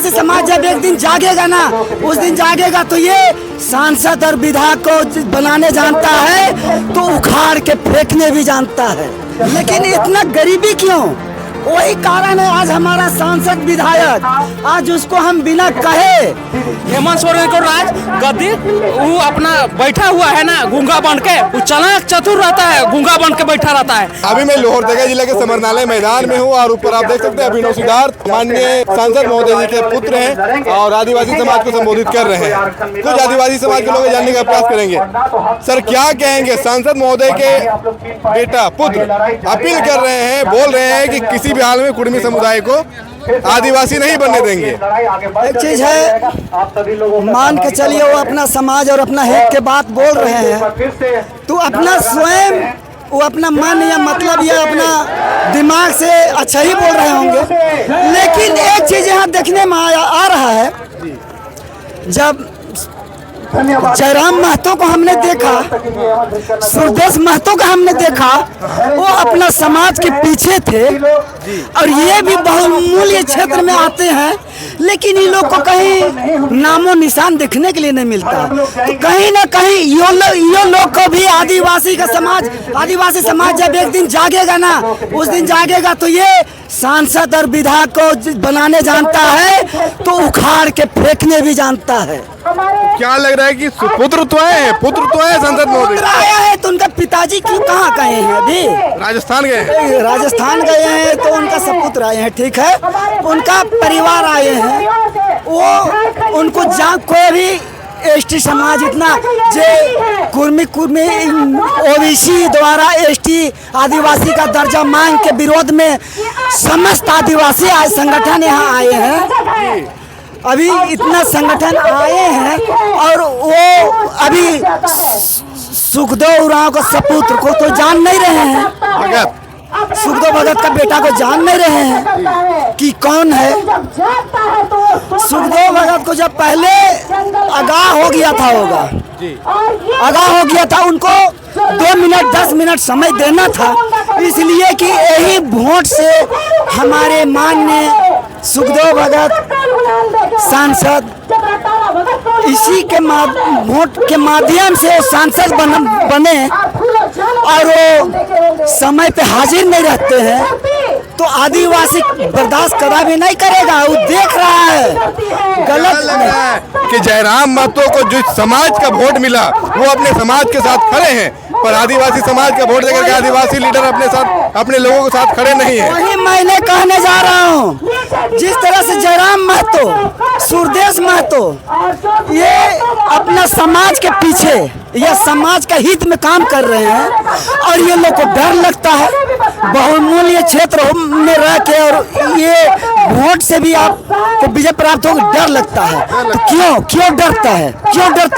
आदिवासी समाज जब एक दिन जागेगा ना, उस दिन जागेगा तो ये सांसद और विधायक को बनाने जानता है तो उखाड़ के फेंकने भी जानता है। लेकिन इतना गरीबी क्यों? वही कारण है आज हमारा सांसद विधायक आज उसको हम बिना कहे हेमंत सोरेन को राज गद्दी वो अपना बैठा हुआ है ना गूंगा बन के, वो चालाक चतुर रहता है, गूंगा बन के बैठा रहता है। अभी मैं लोहरदगा जिले के समरनालय मैदान में हूँ और ऊपर आप देख सकते हैं अभिनव सिद्धार्थ माननीय सांसद महोदय जी के पुत्र हैं और आदिवासी समाज को संबोधित कर रहे हैं। कुछ आदिवासी समाज के लोग जानने का प्रयास करेंगे। सर क्या कहेंगे, सांसद महोदय के बेटा पुत्र अपील कर रहे हैं, बोल रहे हैं कि किसी भी हाल में कुर्मी समुदाय को आदिवासी नहीं बनने देंगे। एक चीज है, मान के चलिए वो अपना समाज और अपना हित के बात बोल रहे हैं तो अपना स्वयं वो अपना मन या मतलब या अपना दिमाग से अच्छा ही बोल रहे होंगे। लेकिन एक चीज यहाँ देखने में आ रहा है, जब जयराम महतो को हमने देखा, सुरदेश महतो को हमने देखा, वो अपना समाज के पीछे थे और ये भी बहुमूल्य क्षेत्र में आते हैं, लेकिन इन लोग को कहीं नामो निशान देखने के लिए नहीं मिलता। तो कहीं ना कहीं यो लोग को भी आदिवासी समाज जब एक दिन जागेगा ना, उस दिन जागेगा तो ये सांसद और विधायक को बनाने जानता है तो उखाड़ के फेंकने भी जानता है। क्या लग रहा है कि पुत्र तो है सांसद महोदय आया है तो उनका पिताजी क्यों कहाँ गए हैं? अभी राजस्थान गए हैं तो उनका सपुत्र आए हैं, ठीक है, उनका परिवार आए हैं। वो उनको कोई भी एसटी समाज इतना जे कुर्मी ओबीसी द्वारा एसटी आदिवासी का दर्जा मांग के विरोध में समस्त आदिवासी संगठन यहाँ आए हैं। अभी इतना संगठन आए हैं और वो अभी सुखदेव उरांव का सपुत्र को तो जान नहीं रहे हैं, सुखदेव भगत का बेटा को जान नहीं रहे हैं कि कौन है। सुखदेव भगत को जब पहले आगाह हो गया था उनको 2 मिनट 10 मिनट समय देना था, इसलिए कि यही वोट से हमारे माननीय सुखदेव भगत सांसद इसी के वोट के माध्यम से सांसद बने और वो समय पे हाजिर नहीं रहते हैं तो आदिवासी बर्दाश्त कदा भी नहीं करेगा। वो देख रहा है गलत लग रहा है कि जयराम महतो को जो समाज का वोट मिला वो अपने समाज के साथ खड़े हैं, पर आदिवासी समाज का वोट देकर के आदिवासी लीडर अपने लोगों के साथ खड़े नहीं है। वही मैंने कहने जा रहा हूँ, जिस तरह से जयराम महतो, सुरदेश महतो ये अपना समाज के पीछे या समाज का हित में काम कर रहे हैं और ये लोग को डर लगता है बहुमूल्य क्षेत्र में रह के, और ये वोट से भी आपको विजय प्राप्त हो डर लगता है। तो क्यों डरते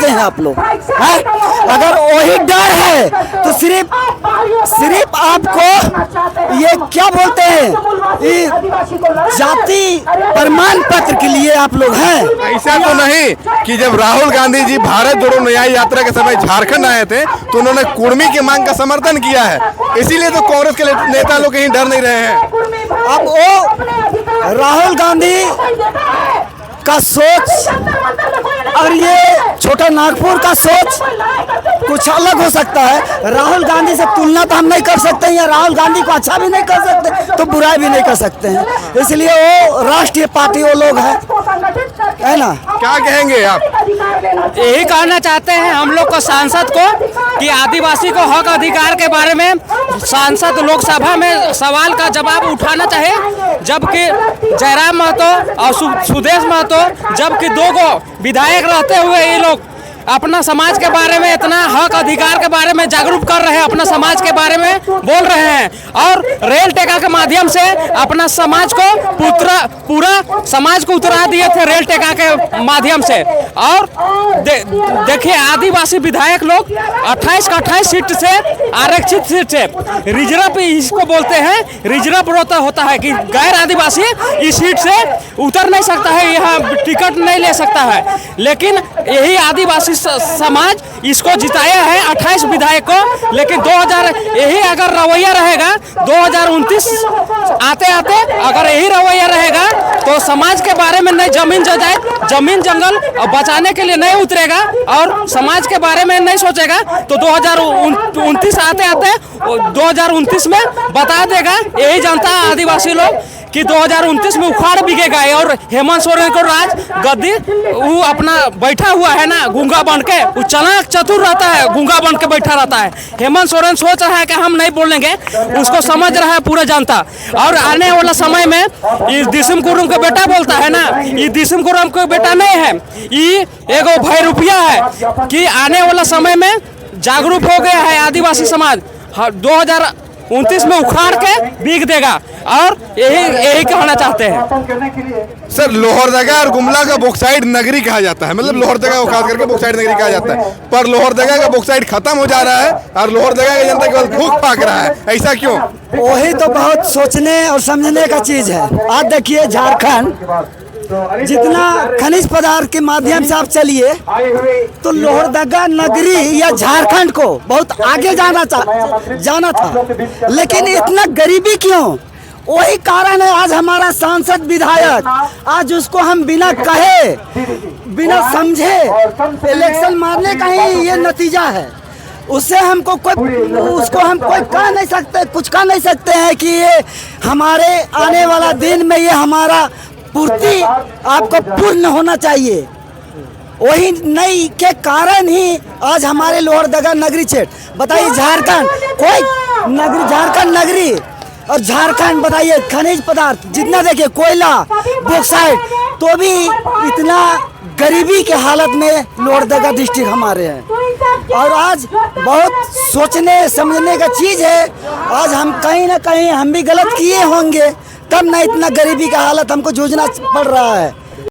हैं आप लोग? अगर वही डर है तो सिर्फ आपको ये क्या बोलते हैं जाति प्रमाण पत्र के लिए आप लोग हैं। ऐसा तो नहीं कि जब राहुल गांधी जी भारत जोड़ो न्याय यात्रा के समय झारखंड आए थे तो उन्होंने कुर्मी की मांग का समर्थन किया है, इसीलिए तो कांग्रेस के नेता लोग कहीं डर नहीं रहे हैं। अब वो राहुल गांधी का सोच और ये छोटा नागपुर का सोच कुछ अलग हो सकता है। राहुल गांधी से तुलना तो हम नहीं कर सकते हैं, या राहुल गांधी को अच्छा भी नहीं कर सकते तो बुरा भी नहीं कर सकते हैं, इसलिए वो राष्ट्रीय पार्टी वो लोग है ना। क्या कहेंगे आप? यही कहना चाहते हैं हम लोग को सांसद को कि आदिवासी को हक अधिकार के बारे में सांसद लोकसभा में सवाल का जवाब उठाना चाहे, जबकि जयराम महतो और सुदेश महतो जबकि 2 विधायक रहते हुए ये लोग अपना समाज के बारे में इतना हक अधिकार के बारे में जागरूक कर रहे हैं, अपना समाज के बारे में बोल रहे हैं और रेल टेका के माध्यम से अपना समाज को पूरा समाज को उतरा दिए थे रेल टेका के माध्यम से। और देखिए आदिवासी विधायक लोग 28 का 28 सीट से आरक्षित सीट से रिजर्व इसको बोलते हैं, रिजर्व होता है कि गैर आदिवासी इस सीट से उतर नहीं सकता है, यहाँ टिकट नहीं ले सकता है। लेकिन यही आदिवासी समाज इसको जिताया है 28 विधायक को, लेकिन 2000 यही अगर रवैया रहेगा 2029 आते आते अगर यही रवैया रहेगा तो समाज के बारे में नहीं जमीन जंगल बचाने के लिए नहीं उतरेगा और समाज के बारे में नहीं सोचेगा, तो 2029 आते आते 2029 में बता देगा यही जनता आदिवासी लोग कि 2029 में उखाड़ बिकेगा। और हेमंत सोरेन को राज गद्दी वो अपना बैठा हुआ है ना गूंगा बन के, वो चालाक चतुर रहता है, गूंगा बन के बैठा रहता है। हेमंत सोरेन सोच रहा है कि हम नहीं बोलेंगे, उसको समझ रहा है पूरा जनता। और आने वाला समय में ये दिसम कुरुम का बेटा बोलता है ना, ये दिसम कुरुम का बेटा नहीं है, ये एगो भैरूपिया है कि आने वाला समय में जागरूक हो गया है आदिवासी समाज, 2029 में उखाड़ के बिक देगा। और यही कहना चाहते हैं सर। लोहरदगा और गुमला का बॉक्साइट नगरी कहा जाता है, मतलब लोहरदगा को खास करके बॉक्साइट नगरी कहा जाता है, पर लोहरदगा का बॉक्साइट खत्म हो जा रहा है और लोहरदगा की जनता केवल भूख फाक रहा है, ऐसा क्यों? वही तो बहुत सोचने और समझने का चीज है। आज देखिए झारखंड जितना खनिज पदार्थ के माध्यम से आप चलिए तो लोहरदगा नगरी या झारखंड को बहुत आगे जाना था, लेकिन इतना गरीबी क्यों? वही कारण है आज हमारा सांसद विधायक आज उसको हम बिना कहे बिना समझे इलेक्शन मारने का ही ये नतीजा है। उससे हमको उसको हम कोई कह नहीं सकते, कुछ कह नहीं सकते हैं कि ये हमारे आने वाला दिन में ये हमारा पूर्ति आपको पूर्ण होना चाहिए। वही नहीं के कारण ही आज हमारे लोहरदगा नगरी क्षेत्र, बताइए झारखंड कोई नगरी, झारखंड नगरी और झारखंड बताइए खनिज पदार्थ जितना देखिए कोयला बॉक्साइट, तो भी इतना गरीबी के हालत में लोहरदगा डिस्ट्रिक्ट हमारे हैं। और आज बहुत सोचने समझने का चीज है। आज हम कहीं ना कहीं हम भी गलत किए होंगे, तब ना इतना गरीबी का हालत हमको जूझना पड़ रहा है।